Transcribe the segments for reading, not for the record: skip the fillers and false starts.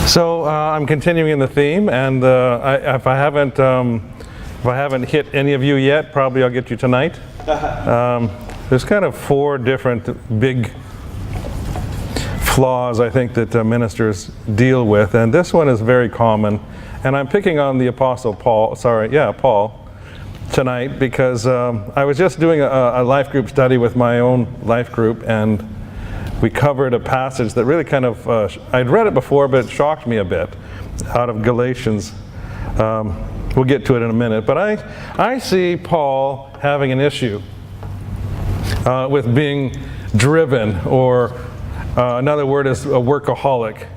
So I'm continuing in the theme, and if I haven't hit any of you yet, probably I'll get you tonight. There's kind of four different big flaws I think that ministers deal with, and this one is very common. And I'm picking on the Apostle Paul tonight, because I was just doing a life group study with my own life group, and we covered a passage that really kind of, I'd read it before, but it shocked me a bit, out of Galatians. We'll get to it in a minute. But I see Paul having an issue with being driven, or another word is a workaholic.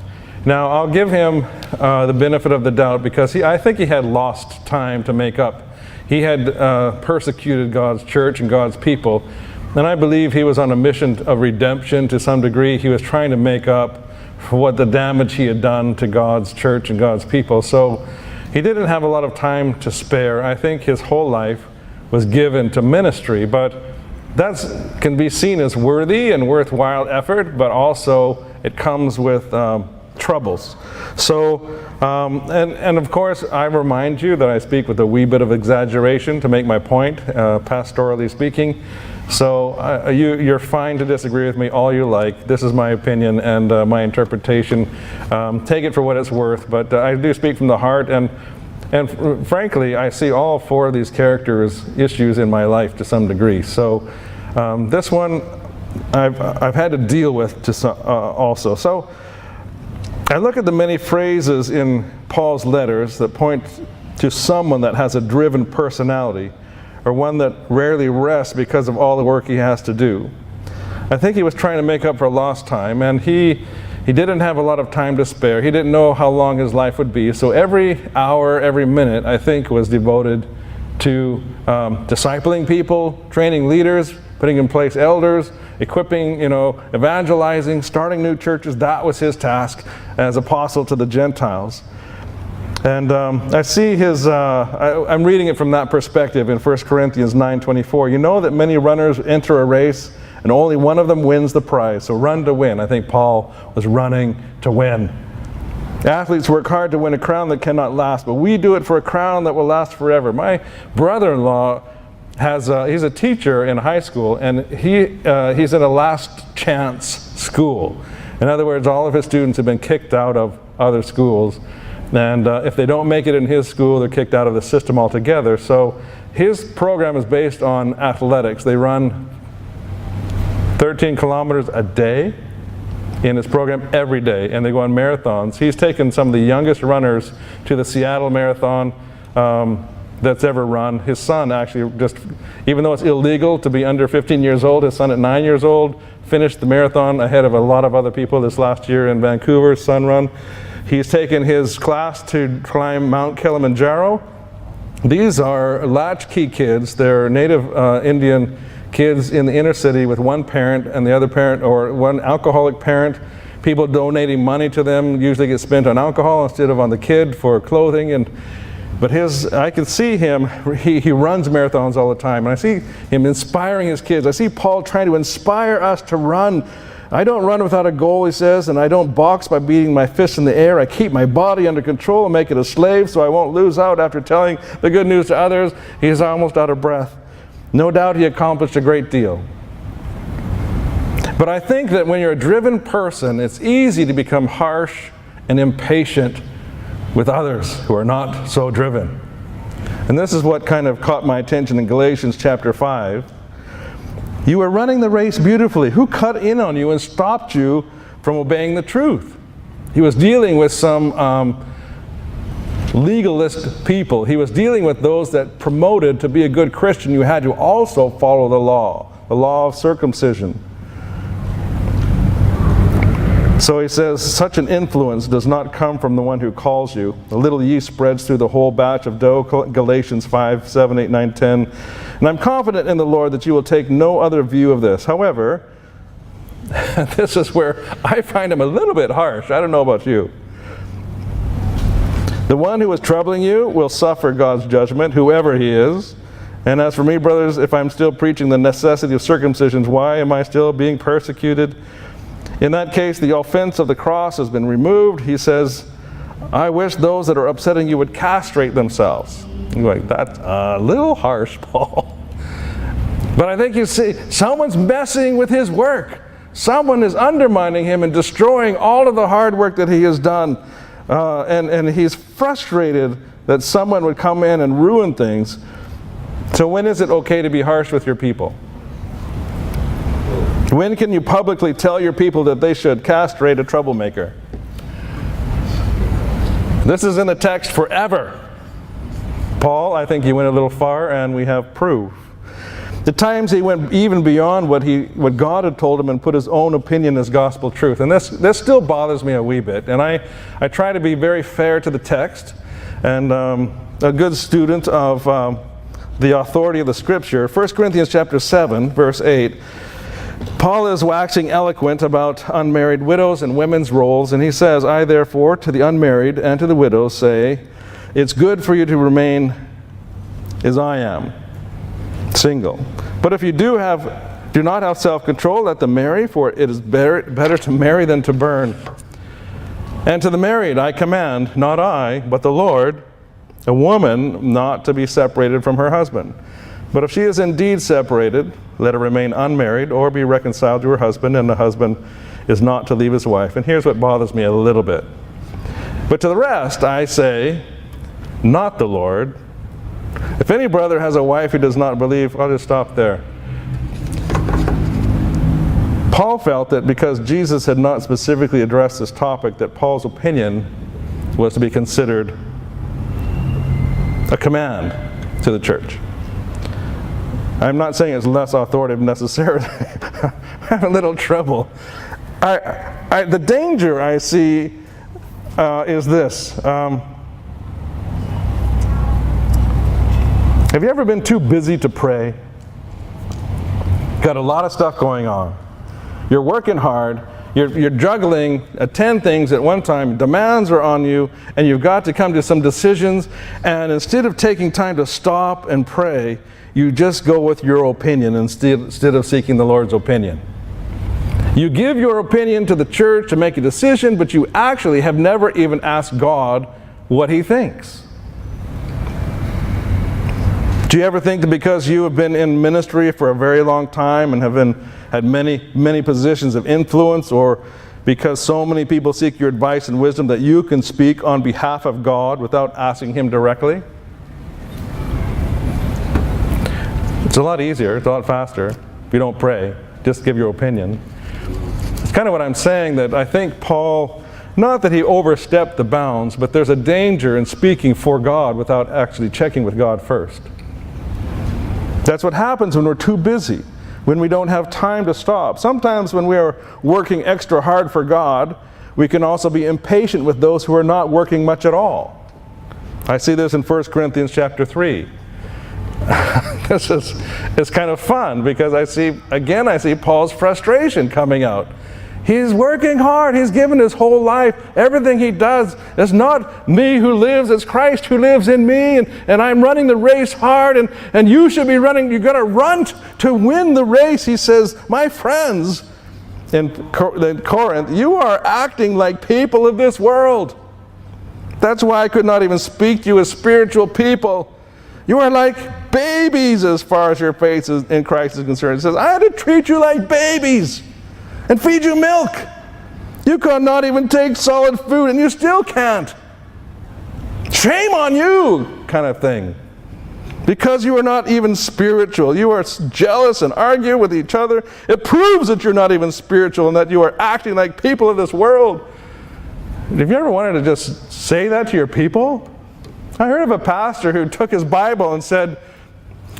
Now, I'll give him the benefit of the doubt, because I think he had lost time to make up. He had persecuted God's church and God's people. And I believe he was on a mission of redemption to some degree. He was trying to make up for what the damage he had done to God's church and God's people. So he didn't have a lot of time to spare. I think his whole life was given to ministry, but that can be seen as worthy and worthwhile effort, but also it comes with troubles. So, and of course, I remind you that I speak with a wee bit of exaggeration to make my point, pastorally speaking. So you're fine to disagree with me all you like. This is my opinion and my interpretation. Take it for what it's worth, but I do speak from the heart, and frankly, I see all four of these characters' issues in my life to some degree. So this one I've had to deal with also. So I look at the many phrases in Paul's letters that point to someone that has a driven personality, or one that rarely rests because of all the work he has to do. I think he was trying to make up for lost time, and he didn't have a lot of time to spare. He didn't know how long his life would be, so every hour, every minute, I think, was devoted to discipling people, training leaders, putting in place elders, equipping, evangelizing, starting new churches. That was his task as apostle to the Gentiles. And I see I'm reading it from that perspective in 1 Corinthians 9:24. You know that many runners enter a race, and only one of them wins the prize. So run to win. I think Paul was running to win. Athletes work hard to win a crown that cannot last, but we do it for a crown that will last forever. My brother-in-law he's a teacher in high school, and he's in a last chance school. In other words, all of his students have been kicked out of other schools. And if they don't make it in his school, they're kicked out of the system altogether. So his program is based on athletics. They run 13 kilometers a day in his program every day, and they go on marathons. He's taken some of the youngest runners to the Seattle Marathon that's ever run. His son actually even though it's illegal to be under 15 years old, his son at 9 years old finished the marathon ahead of a lot of other people this last year in Vancouver, Sun Run. He's taken his class to climb Mount Kilimanjaro. These are latchkey kids. They're native Indian kids in the inner city with one parent, and the other parent, or one alcoholic parent. People donating money to them usually get spent on alcohol instead of on the kid for clothing. But I can see him, he runs marathons all the time, and I see him inspiring his kids. I see Paul trying to inspire us to run. I don't run without a goal, he says, and I don't box by beating my fists in the air. I keep my body under control and make it a slave so I won't lose out after telling the good news to others. He's almost out of breath. No doubt he accomplished a great deal. But I think that when you're a driven person, it's easy to become harsh and impatient with others who are not so driven. And this is what kind of caught my attention in Galatians chapter 5. You were running the race beautifully. Who cut in on you and stopped you from obeying the truth? He was dealing with some legalist people. He was dealing with those that promoted to be a good Christian, you had to also follow the law of circumcision. So he says, such an influence does not come from the one who calls you. A little yeast spreads through the whole batch of dough, Galatians 5, 7, 8, 9, 10. And I'm confident in the Lord that you will take no other view of this. However, this is where I find him a little bit harsh. I don't know about you. The one who is troubling you will suffer God's judgment, whoever he is. And as for me, brothers, if I'm still preaching the necessity of circumcision, why am I still being persecuted? In that case, the offense of the cross has been removed. He says, I wish those that are upsetting you would castrate themselves. You're like, that's a little harsh, Paul. But I think you see, someone's messing with his work. Someone is undermining him and destroying all of the hard work that he has done. And he's frustrated that someone would come in and ruin things. So when is it okay to be harsh with your people? When can you publicly tell your people that they should castrate a troublemaker? This is in the text forever. Paul, I think he went a little far, and we have proof. At times he went even beyond what God had told him and put his own opinion as gospel truth. And this still bothers me a wee bit. And I try to be very fair to the text and a good student of the authority of the Scripture. 1 Corinthians chapter 7, verse 8. Paul is waxing eloquent about unmarried widows and women's roles, and he says, I therefore to the unmarried and to the widows say, it's good for you to remain as I am, single. But if you do not have self-control, let them marry, for it is better to marry than to burn. And to the married I command, not I, but the Lord, a woman not to be separated from her husband. But if she is indeed separated, let her remain unmarried or be reconciled to her husband, and the husband is not to leave his wife. And here's what bothers me a little bit. But to the rest I say, not the Lord. If any brother has a wife who does not believe, I'll just stop there. Paul felt that because Jesus had not specifically addressed this topic, that Paul's opinion was to be considered a command to the church. I'm not saying it's less authoritative necessarily. I have a little trouble. The danger I see is this. Have you ever been too busy to pray? Got a lot of stuff going on. You're working hard. You're juggling 10 things at one time. Demands are on you, and you've got to come to some decisions. And instead of taking time to stop and pray, you just go with your opinion instead of seeking the Lord's opinion. You give your opinion to the church to make a decision, but you actually have never even asked God what He thinks. Do you ever think that because you have been in ministry for a very long time and have had many positions of influence, or because so many people seek your advice and wisdom, that you can speak on behalf of God without asking Him directly? It's a lot easier, it's a lot faster if you don't pray. Just give your opinion. It's kind of what I'm saying, that I think Paul, not that he overstepped the bounds, but there's a danger in speaking for God without actually checking with God first. That's what happens when we're too busy, when we don't have time to stop. Sometimes when we are working extra hard for God, we can also be impatient with those who are not working much at all. I see this in 1 Corinthians chapter 3. It's kind of fun because I see Paul's frustration coming out. He's working hard. He's given his whole life. Everything he does. It's not me who lives, it's Christ who lives in me. And I'm running the race hard. And you should be running. You've got to run to win the race. He says, my friends in Corinth, you are acting like people of this world. That's why I could not even speak to you as spiritual people. You are like babies as far as your faith in Christ is concerned. It says, I had to treat you like babies and feed you milk. You could not even take solid food, and you still can't. Shame on you, kind of thing. Because you are not even spiritual. You are jealous and argue with each other. It proves that you're not even spiritual and that you are acting like people of this world. Have you ever wanted to just say that to your people? I heard of a pastor who took his Bible and said,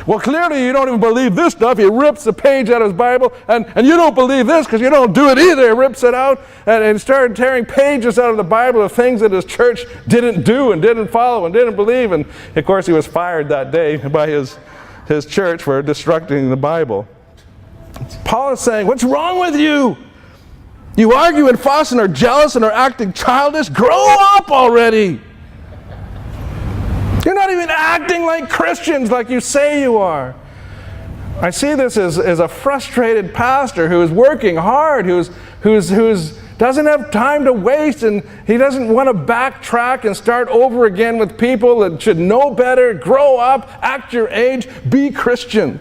well, clearly you don't even believe this stuff. He rips the page out of his Bible, and you don't believe this because you don't do it either. He rips it out and started tearing pages out of the Bible of things that his church didn't do and didn't follow and didn't believe. And of course he was fired that day by his church for destructing the Bible. Paul is saying, what's wrong with you? You argue and fuss and are jealous and are acting childish. Grow up already. You're not even acting like Christians like you say you are. I see this as a frustrated pastor who is working hard, who's doesn't have time to waste, and he doesn't want to backtrack and start over again with people that should know better, grow up, act your age, be Christian.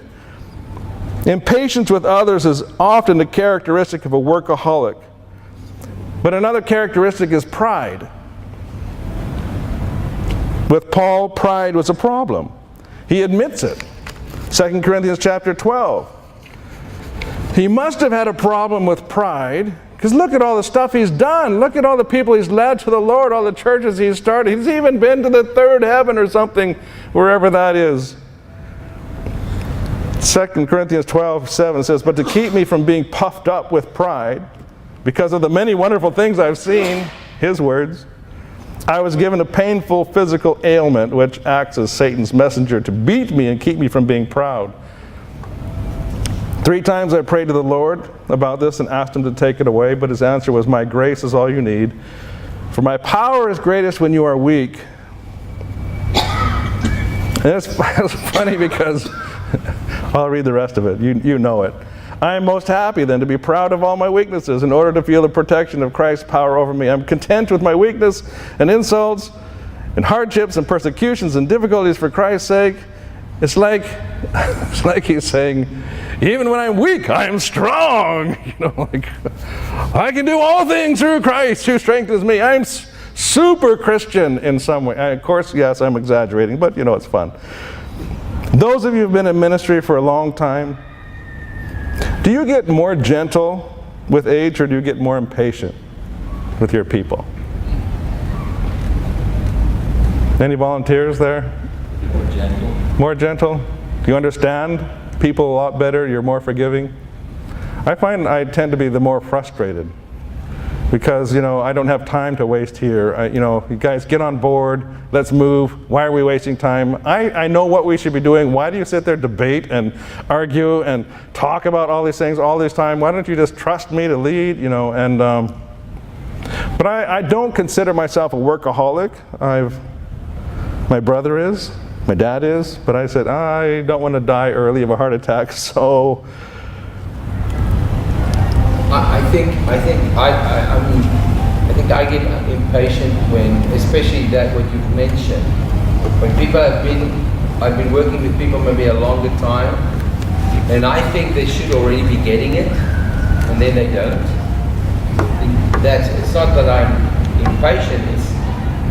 Impatience with others is often the characteristic of a workaholic. But another characteristic is pride. With Paul, pride was a problem. He admits it. 2 Corinthians chapter 12. He must have had a problem with pride, because look at all the stuff he's done. Look at all the people he's led to the Lord, all the churches he's started. He's even been to the third heaven or something, wherever that is. 2 Corinthians 12:7 says, "But to keep me from being puffed up with pride, because of the many wonderful things I've seen," his words, "I was given a painful physical ailment, which acts as Satan's messenger to beat me and keep me from being proud. 3 times I prayed to the Lord about this and asked him to take it away, but his answer was, 'My grace is all you need, for my power is greatest when you are weak.'" And it's funny because I'll read the rest of it. You know it. "I am most happy then to be proud of all my weaknesses in order to feel the protection of Christ's power over me. I'm content with my weakness and insults and hardships and persecutions and difficulties for Christ's sake." It's like he's saying, even when I'm weak, I am strong. Like, I can do all things through Christ who strengthens me. I'm super Christian in some way. Of course, yes, I'm exaggerating, but it's fun. Those of you who've been in ministry for a long time, do you get more gentle with age, or do you get more impatient with your people? Any volunteers there? More gentle. More gentle? Do you understand people a lot better? You're more forgiving? I find I tend to be the more frustrated because, I don't have time to waste here. You guys get on board. Let's move. Why are we wasting time? I know what we should be doing. Why do you sit there, debate and argue and talk about all these things all this time? Why don't you just trust me to lead? But I don't consider myself a workaholic. My brother is. My dad is. But I said, I don't want to die early of a heart attack, so... I think I get impatient when, especially that what you've mentioned, when people I've been working with people maybe a longer time, and I think they should already be getting it, and then they don't. It's not that I'm impatient.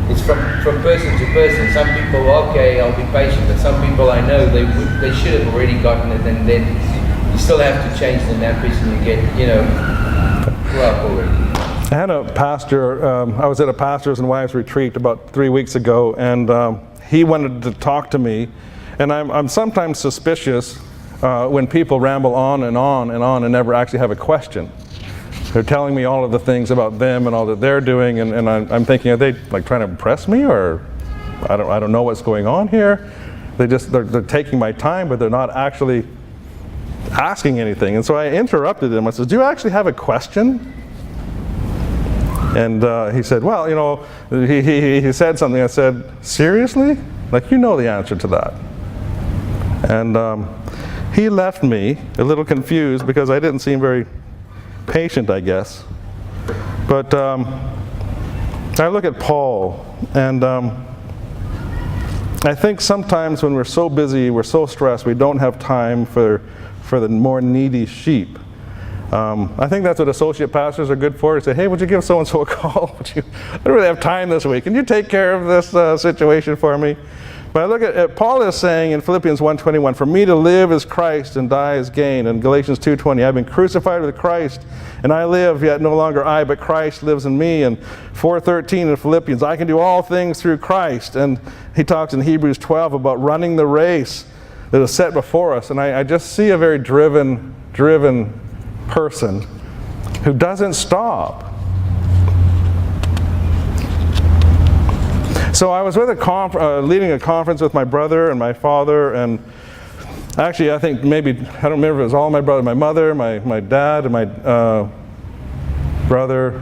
It's from person to person. Some people, okay, I'll be patient, but some people I know they should have already gotten it, and then you still have to change the nappies and you get, grew up already. I had a pastor, I was at a pastor's and wives retreat about 3 weeks ago, and he wanted to talk to me, and I'm sometimes suspicious when people ramble on and on and on and never actually have a question. They're telling me all of the things about them and all that they're doing, and I'm thinking, are they like trying to impress me, or I don't know what's going on here? They're taking my time, but they're not actually asking anything. And so I interrupted him. I said, "Do you actually have a question?" And he said, "Well, he said something." I said, "Seriously? Like, you know the answer to that?" And he left me a little confused because I didn't seem very patient, I guess. But I look at Paul, and I think sometimes when we're so busy, we're so stressed, we don't have time for the more needy sheep. I think that's what associate pastors are good for. They say, "Hey, would you give so-and-so a call? I don't really have time this week. Can you take care of this situation for me?" But I look at Paul is saying in Philippians 1:21, "For me to live is Christ and die is gain." And Galatians 2:20, "I've been crucified with Christ, and I live, yet no longer I, but Christ lives in me." And 4:13 in Philippians, "I can do all things through Christ." And he talks in Hebrews 12 about running the race that is set before us. And I just see a very driven person who doesn't stop. So I was with leading a conference with my brother and my father, and actually I think maybe, I don't remember if it was all my brother, my mother, my dad, and my brother.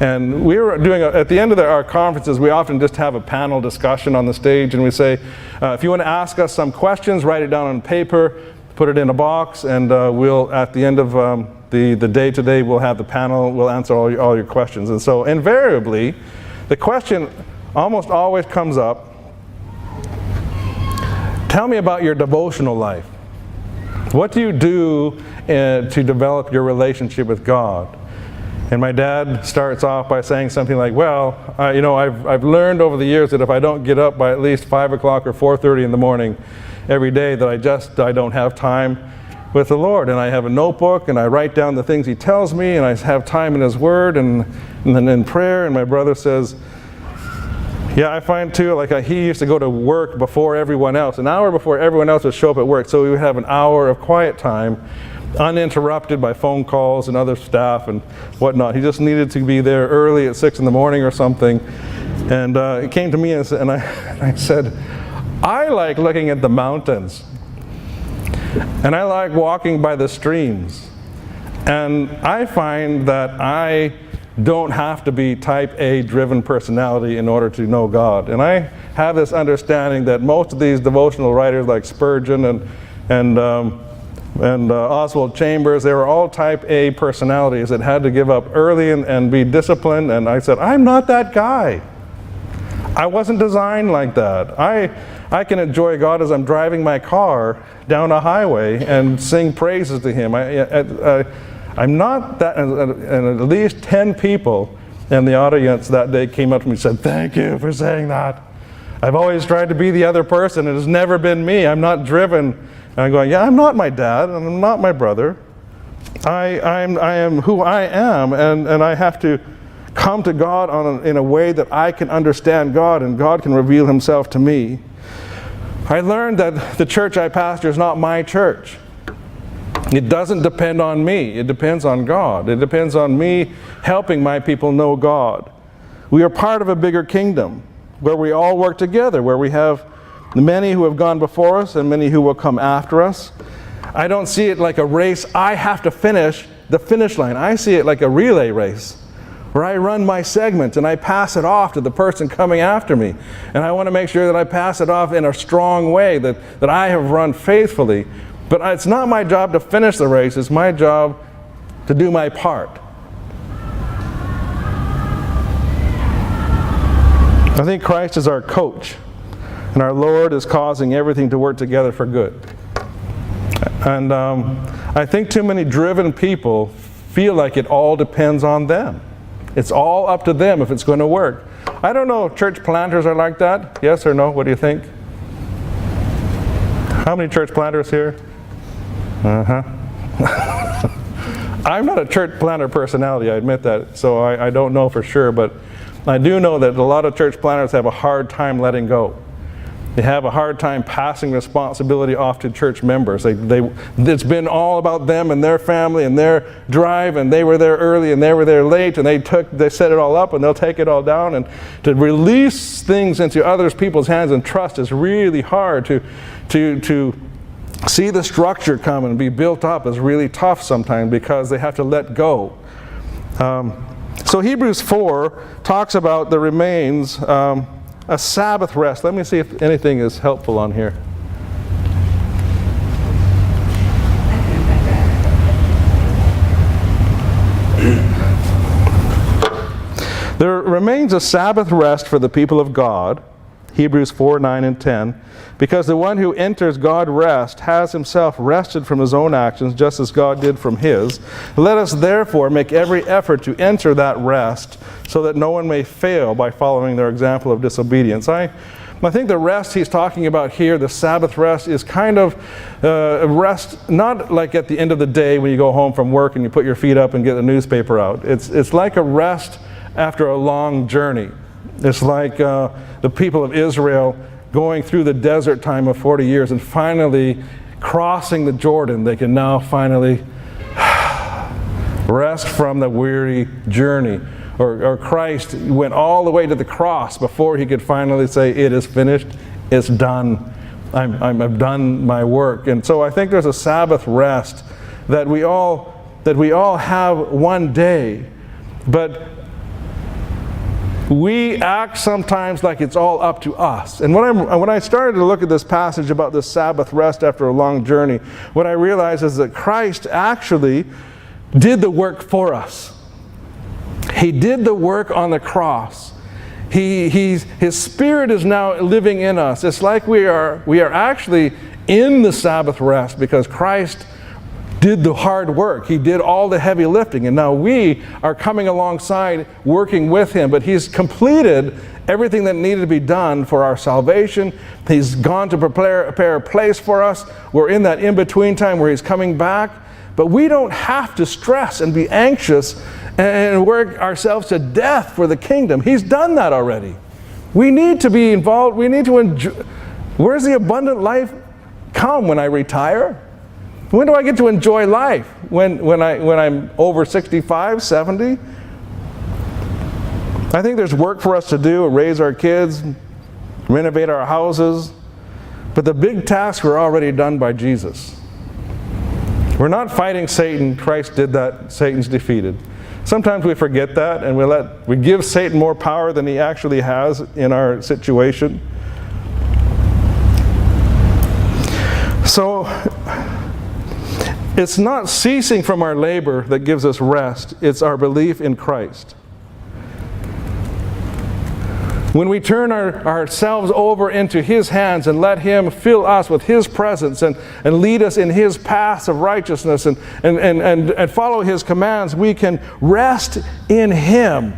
And we were doing, at the end of our conferences, we often just have a panel discussion on the stage, and we say, if you want to ask us some questions, write it down on paper, put it in a box, and we'll, at the end of the day today, we'll have the panel, we'll answer all your questions. And so invariably, the question almost always comes up, tell me about your devotional life. What do you do to develop your relationship with God? And my dad starts off by saying something like, well, you know, I've learned over the years that if I don't get up by at least 5 o'clock or 4:30 in the morning every day, that I don't have time with the Lord. And I have a notebook, and I write down the things He tells me, and I have time in His Word, and then in prayer. And my brother says, yeah, I find too, like he used to go to work before everyone else, an hour before everyone else would show up at work, so we would have an hour of quiet time, uninterrupted by phone calls and other staff and whatnot. He just needed to be there early at 6 in the morning or something. And he came to me and I said, I like looking at the mountains, and I like walking by the streams, and I find that I don't have to be type A driven personality in order to know God. And I have this understanding that most of these devotional writers like Spurgeon and Oswald Chambers, they were all type A personalities that had to give up early and be disciplined. And I said, I'm not that guy. I wasn't designed like that. I can enjoy God as I'm driving my car down a highway and sing praises to Him. I'm not that, and at least 10 people in the audience that day came up to me and said, thank you for saying that. I've always tried to be the other person. It has never been me. I'm not driven. And I'm going, yeah, I'm not my dad, and I'm not my brother. I am who I am, and I have to come to God in a way that I can understand God, and God can reveal Himself to me. I learned that the church I pastor is not my church. It doesn't depend on me. It depends on God. It depends on me helping my people know God. We are part of a bigger kingdom where we all work together, where we have many who have gone before us and many who will come after us. I don't see it like a race. I have to finish the finish line. I see it like a relay race where I run my segment and I pass it off to the person coming after me. And I want to make sure that I pass it off in a strong way, that I have run faithfully. But it's not my job to finish the race. It's my job to do my part. I think Christ is our coach, and our Lord is causing everything to work together for good. And I think too many driven people feel like it all depends on them. It's all up to them if it's going to work. I don't know if church planters are like that. Yes or no? What do you think? How many church planters here? I'm not a church planter personality, I admit that, so I don't know for sure, but I do know that a lot of church planters have a hard time letting go. They have a hard time passing responsibility off to church members. It's been all about them and their family and their drive, and they were there early and they were there late, and they set it all up and they'll take it all down. And to release things into other people's hands and trust is really hard. To see the structure come and be built up is really tough sometimes because they have to let go. So Hebrews 4 talks about the remains, a Sabbath rest. Let me see if anything is helpful on here. There remains a Sabbath rest for the people of God, Hebrews 4, 9, and 10, because the one who enters God's rest has himself rested from his own actions, just as God did from his. Let us therefore make every effort to enter that rest, so that no one may fail by following their example of disobedience. I think the rest he's talking about here, the Sabbath rest, is kind of a rest, not like at the end of the day when you go home from work and you put your feet up and get the newspaper out. It's like a rest after a long journey. It's like the people of Israel going through the desert time of 40 years and finally crossing the Jordan. They can now finally rest from the weary journey. Or Christ went all the way to the cross before he could finally say, it is finished, it's done, I've done my work. And so I think there's a Sabbath rest that we all have one day, but we act sometimes like it's all up to us. And when I started to look at this passage about this Sabbath rest after a long journey, what I realized is that Christ actually did the work for us. He did the work on the cross. His Spirit is now living in us. It's like we are actually in the Sabbath rest because Christ did the hard work. He did all the heavy lifting, and now we are coming alongside working with Him. But He's completed everything that needed to be done for our salvation. He's gone to prepare a place for us. We're in that in-between time where He's coming back. But we don't have to stress and be anxious and work ourselves to death for the kingdom. He's done that already. We need to be involved. We need to enjoy. Where's the abundant life come? When I retire? When do I get to enjoy life? When I'm over 65, 70? I think there's work for us to do, raise our kids, renovate our houses. But the big tasks were already done by Jesus. We're not fighting Satan. Christ did that. Satan's defeated. Sometimes we forget that and we give Satan more power than he actually has in our situation. So it's not ceasing from our labor that gives us rest. It's our belief in Christ. When we turn ourselves over into His hands and let Him fill us with His presence and lead us in His paths of righteousness and follow His commands, we can rest in Him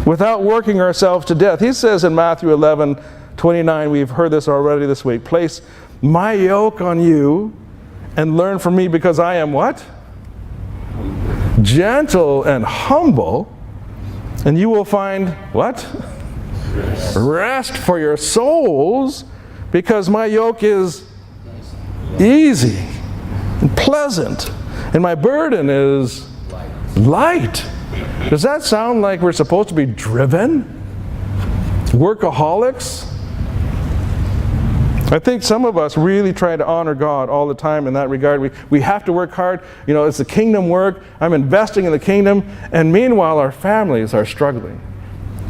without working ourselves to death. He says in Matthew 11:29, we've heard this already this week, place my yoke on you and learn from me because I am what? Gentle and humble, and you will find what? Rest for your souls, because my yoke is easy and pleasant, and my burden is light. Does that sound like we're supposed to be driven? Workaholics? I think some of us really try to honor God all the time in that regard. We have to work hard. You know, it's the kingdom work. I'm investing in the kingdom. And meanwhile, our families are struggling.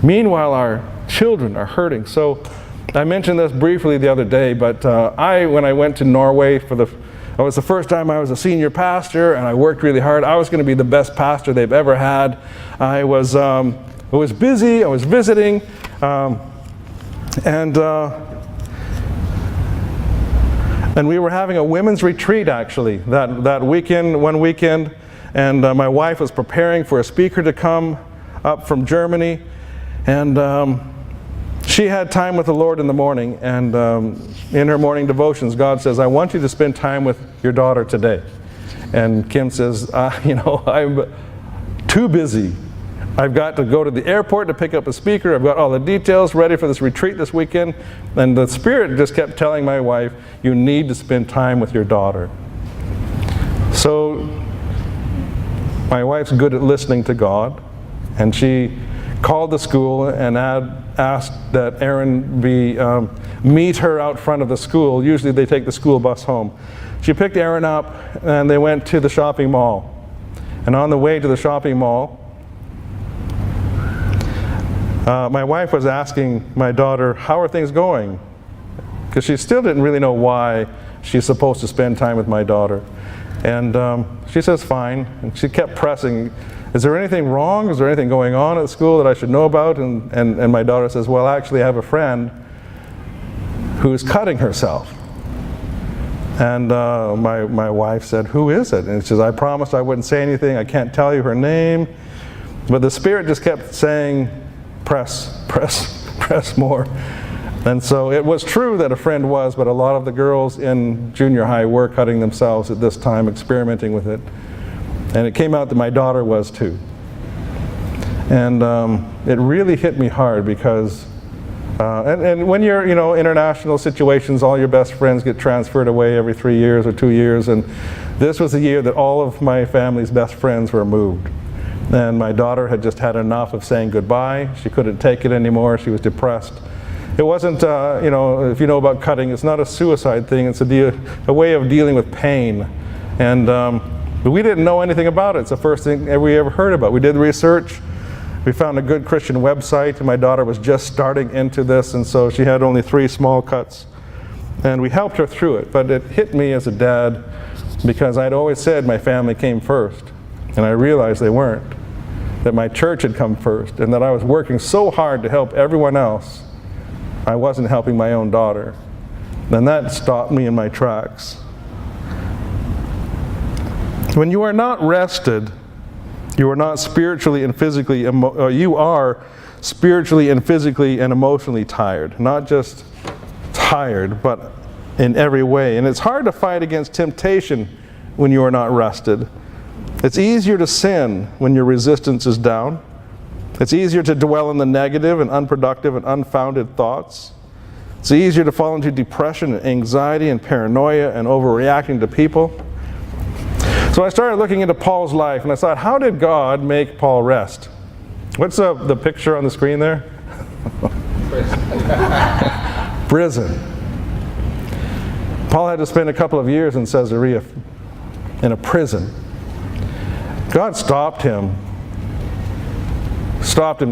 Meanwhile, our children are hurting. So I mentioned this briefly the other day, but when I went to Norway it was the first time I was a senior pastor, and I worked really hard. I was going to be the best pastor they've ever had. I was busy. I was visiting, and we were having a women's retreat actually that weekend, one weekend, and my wife was preparing for a speaker to come up from Germany, and she had time with the Lord in the morning, and in her morning devotions, God says, I want you to spend time with your daughter today. And Kim says, I'm too busy. I've got to go to the airport to pick up a speaker. I've got all the details ready for this retreat this weekend. And the Spirit just kept telling my wife, you need to spend time with your daughter. So my wife's good at listening to God, and she called the school and asked that Aaron meet her out front of the school. Usually they take the school bus home. She picked Aaron up, and they went to the shopping mall. And on the way to the shopping mall, my wife was asking my daughter, how are things going? Because she still didn't really know why she's supposed to spend time with my daughter. And she says, fine. And she kept pressing, is there anything wrong? Is there anything going on at school that I should know about? And my daughter says, well, actually I have a friend who's cutting herself. And my wife said, who is it? And she says, I promised I wouldn't say anything. I can't tell you her name. But the Spirit just kept saying, press more. And so it was true that a friend was, but a lot of the girls in junior high were cutting themselves at this time, experimenting with it. And it came out that my daughter was too. And it really hit me hard because, and when you're, international situations, all your best friends get transferred away every 3 years or 2 years. And this was the year that all of my family's best friends were moved. And my daughter had just had enough of saying goodbye. She couldn't take it anymore. She was depressed. It wasn't, if you know about cutting, it's not a suicide thing. It's a way of dealing with pain. And but we didn't know anything about it. It's the first thing we ever heard about. We did research, We found a good Christian website, and my daughter was just starting into this, and so she had only 3 small cuts. And we helped her through it, but it hit me as a dad because I'd always said my family came first, and I realized they weren't, that my church had come first, and that I was working so hard to help everyone else, I wasn't helping my own daughter. And that stopped me in my tracks. When you are not rested, you are not spiritually and physically, you are spiritually and physically and emotionally tired. Not just tired, but in every way. And it's hard to fight against temptation when you are not rested. It's easier to sin when your resistance is down. It's easier to dwell in the negative and unproductive and unfounded thoughts. It's easier to fall into depression and anxiety and paranoia and overreacting to people. So I started looking into Paul's life, and I thought, how did God make Paul rest? What's the picture on the screen there? Prison. Paul had to spend a couple of years in Caesarea in a prison. God stopped him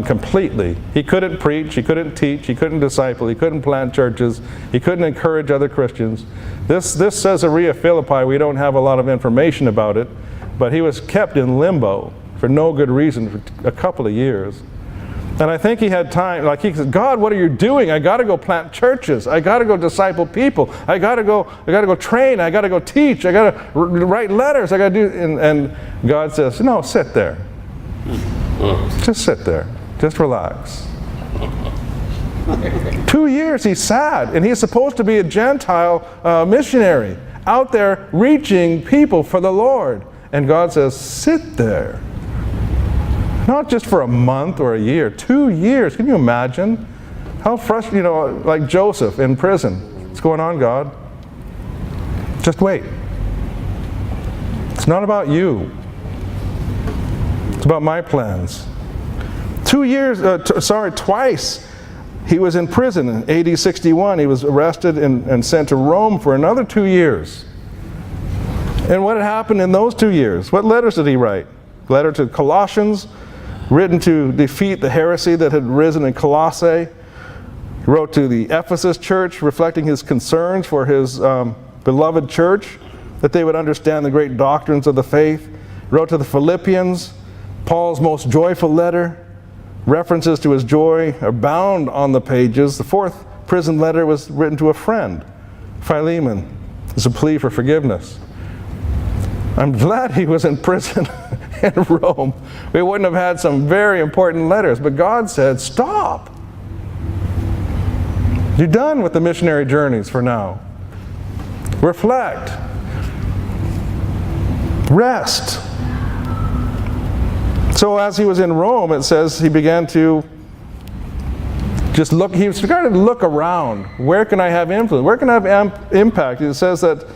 completely. He couldn't preach, he couldn't teach, he couldn't disciple, he couldn't plant churches, he couldn't encourage other Christians. This Caesarea Philippi, we don't have a lot of information about it, but he was kept in limbo for no good reason for a couple of years. And I think he had time, like he said, God, what are you doing? I got to go plant churches. I got to go disciple people. I got to go train. I got to go teach. I got to write letters. I got to do, and God says, no, sit there. Just sit there. Just relax. 2 years he sat, and he's supposed to be a Gentile missionary out there reaching people for the Lord. And God says, sit there. Not just for a month or a year, 2 years. Can you imagine? How frustrating, like Joseph in prison. What's going on, God? Just wait. It's not about you. It's about my plans. 2 years, twice he was in prison. In AD 61, he was arrested and sent to Rome for another 2 years. And what had happened in those 2 years? What letters did he write? Letter to Colossians, written to defeat the heresy that had risen in Colossae. He wrote to the Ephesus church, reflecting his concerns for his beloved church, that they would understand the great doctrines of the faith. He wrote to the Philippians, Paul's most joyful letter. References to his joy abound on the pages. The 4th prison letter was written to a friend, Philemon. It's a plea for forgiveness. I'm glad he was in prison in Rome. We wouldn't have had some very important letters, but God said, stop. You're done with the missionary journeys for now. Reflect. Rest. So as he was in Rome, it says he began to just look, he started to look around. Where can I have influence? Where can I have impact? It says that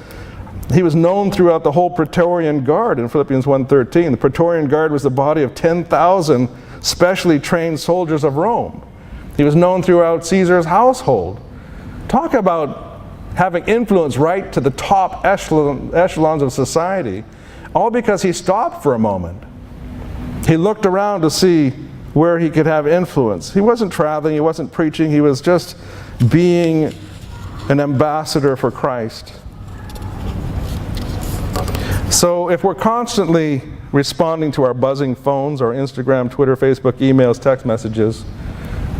he was known throughout the whole Praetorian Guard in Philippians 1:13. The Praetorian Guard was the body of 10,000 specially trained soldiers of Rome. He was known throughout Caesar's household. Talk about having influence right to the top echelons of society, all because he stopped for a moment. He looked around to see where he could have influence. He wasn't traveling, he wasn't preaching, he was just being an ambassador for Christ. So if we're constantly responding to our buzzing phones, our Instagram, Twitter, Facebook, emails, text messages,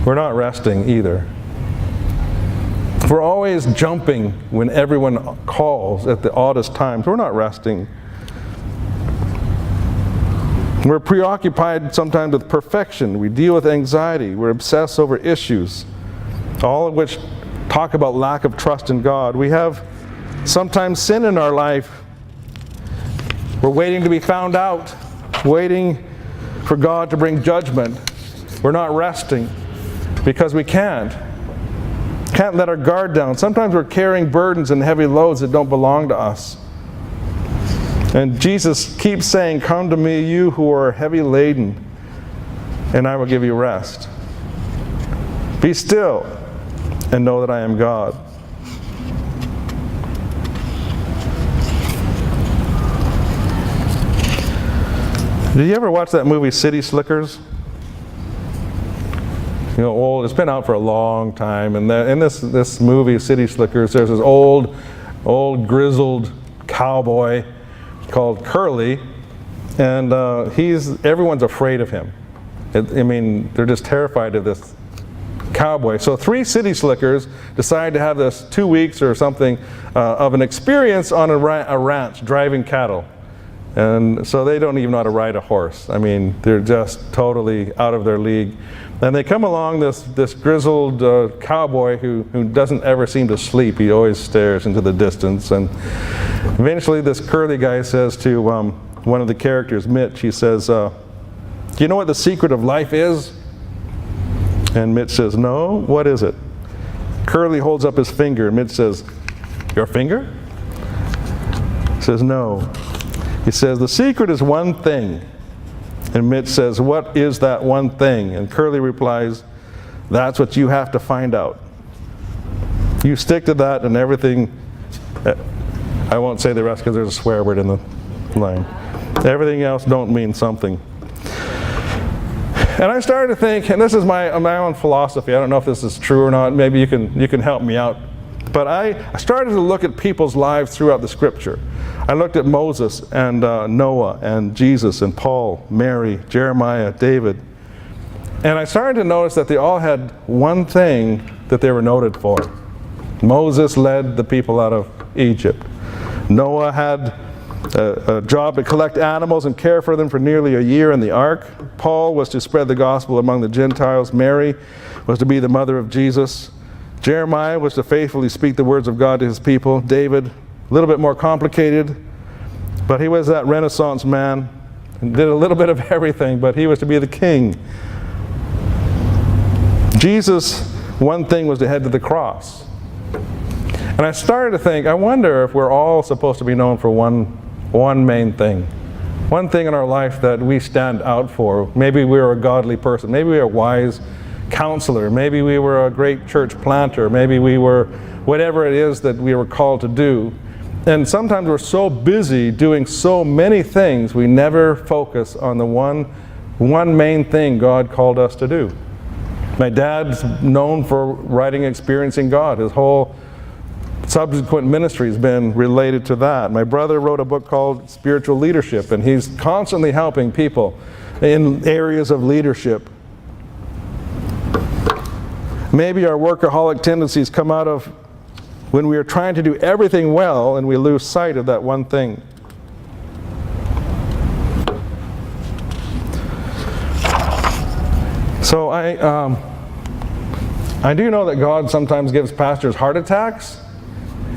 we're not resting either. If we're always jumping when everyone calls at the oddest times, we're not resting. We're preoccupied sometimes with perfection. We deal with anxiety. We're obsessed over issues, all of which talk about lack of trust in God. We have sometimes sin in our life. We're waiting to be found out, waiting for God to bring judgment. We're not resting because we can't let our guard down. Sometimes we're carrying burdens and heavy loads that don't belong to us. And Jesus keeps saying, come to me, you who are heavy laden, and I will give you rest. Be still and know that I am God. Did you ever watch that movie City Slickers? old. It's been out for a long time. And in this movie, City Slickers, there's this old grizzled cowboy called Curly, and everyone's afraid of him. They're just terrified of this cowboy. So 3 city slickers decide to have this 2 weeks or something of an experience on a ranch driving cattle. And so they don't even know how to ride a horse. They're just totally out of their league. And they come along this grizzled cowboy who doesn't ever seem to sleep. He always stares into the distance. And eventually this curly guy says to one of the characters, Mitch, he says, do you know what the secret of life is? And Mitch says, no, what is it? Curly holds up his finger, and Mitch says, your finger? He says, no. He says, the secret is one thing. And Mitch says, what is that one thing? And Curly replies, that's what you have to find out. You stick to that and everything. I won't say the rest because there's a swear word in the line. Everything else don't mean something. And I started to think, and this is my own philosophy, I don't know if this is true or not, maybe you can help me out. But I started to look at people's lives throughout the scripture. I looked at Moses and Noah and Jesus and Paul, Mary, Jeremiah, David. And I started to notice that they all had one thing that they were noted for. Moses led the people out of Egypt. Noah had a job to collect animals and care for them for nearly a year in the ark. Paul was to spread the gospel among the Gentiles. Mary was to be the mother of Jesus. Jeremiah was to faithfully speak the words of God to his people. David, a little bit more complicated, but he was that Renaissance man and did a little bit of everything, but he was to be the king. Jesus, one thing was to head to the cross. And I started to think, I wonder if we're all supposed to be known for one main thing. One thing in our life that we stand out for. Maybe we were a godly person. Maybe we were a wise counselor. Maybe we were a great church planter. Maybe we were whatever it is that we were called to do. And sometimes we're so busy doing so many things, we never focus on the one main thing God called us to do. My dad's known for writing Experiencing God. His whole subsequent ministry has been related to that. My brother wrote a book called Spiritual Leadership, and he's constantly helping people in areas of leadership. Maybe our workaholic tendencies come out of when we are trying to do everything well and we lose sight of that one thing. So I do know that God sometimes gives pastors heart attacks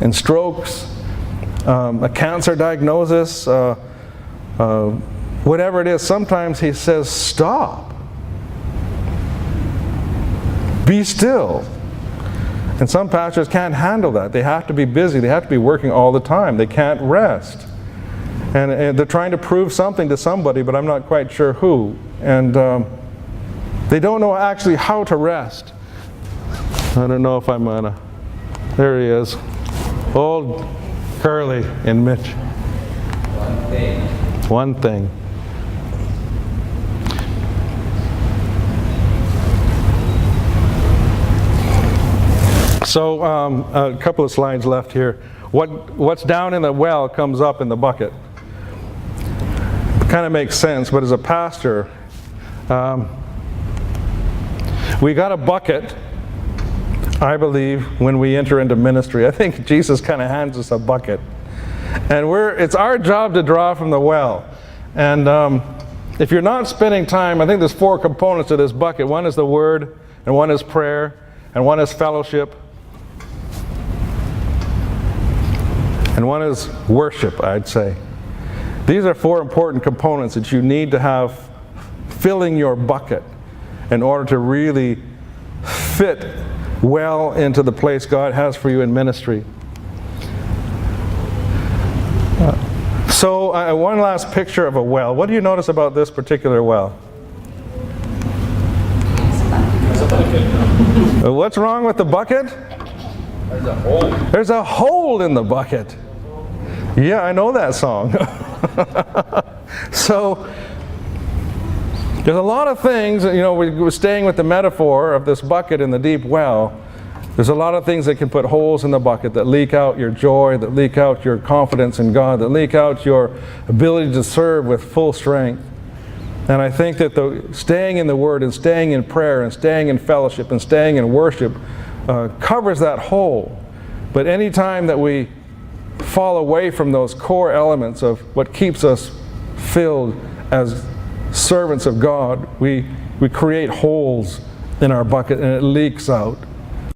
and strokes, a cancer diagnosis, whatever it is. Sometimes he says, stop. Be still. And some pastors can't handle that. They have to be busy. They have to be working all the time. They can't rest. And they're trying to prove something to somebody, but I'm not quite sure who. And they don't know actually how to rest. I don't know if I'm gonna. There he is. Old Curly and Mitch. One thing. One thing. So a couple of slides left here. What's down in the well comes up in the bucket. It kind of makes sense, but as a pastor, we got a bucket, I believe, when we enter into ministry. I think Jesus kind of hands us a bucket. And it's our job to draw from the well. And if you're not spending time, I think there's 4 components to this bucket. One is the Word, and one is prayer, and one is fellowship, and one is worship, I'd say. These are 4 important components that you need to have filling your bucket in order to really fit well into the place God has for you in ministry. So one last picture of a well. What do you notice about this particular well? What's wrong with the bucket? There's a hole. There's a hole in the bucket. Yeah, I know that song. So There's a lot of things, we're staying with the metaphor of this bucket in the deep well. There's a lot of things that can put holes in the bucket, that leak out your joy, that leak out your confidence in God, that leak out your ability to serve with full strength. And I think that staying in the Word and staying in prayer and staying in fellowship and staying in worship covers that hole. But any time that we fall away from those core elements of what keeps us filled as servants of God, we create holes in our bucket and it leaks out.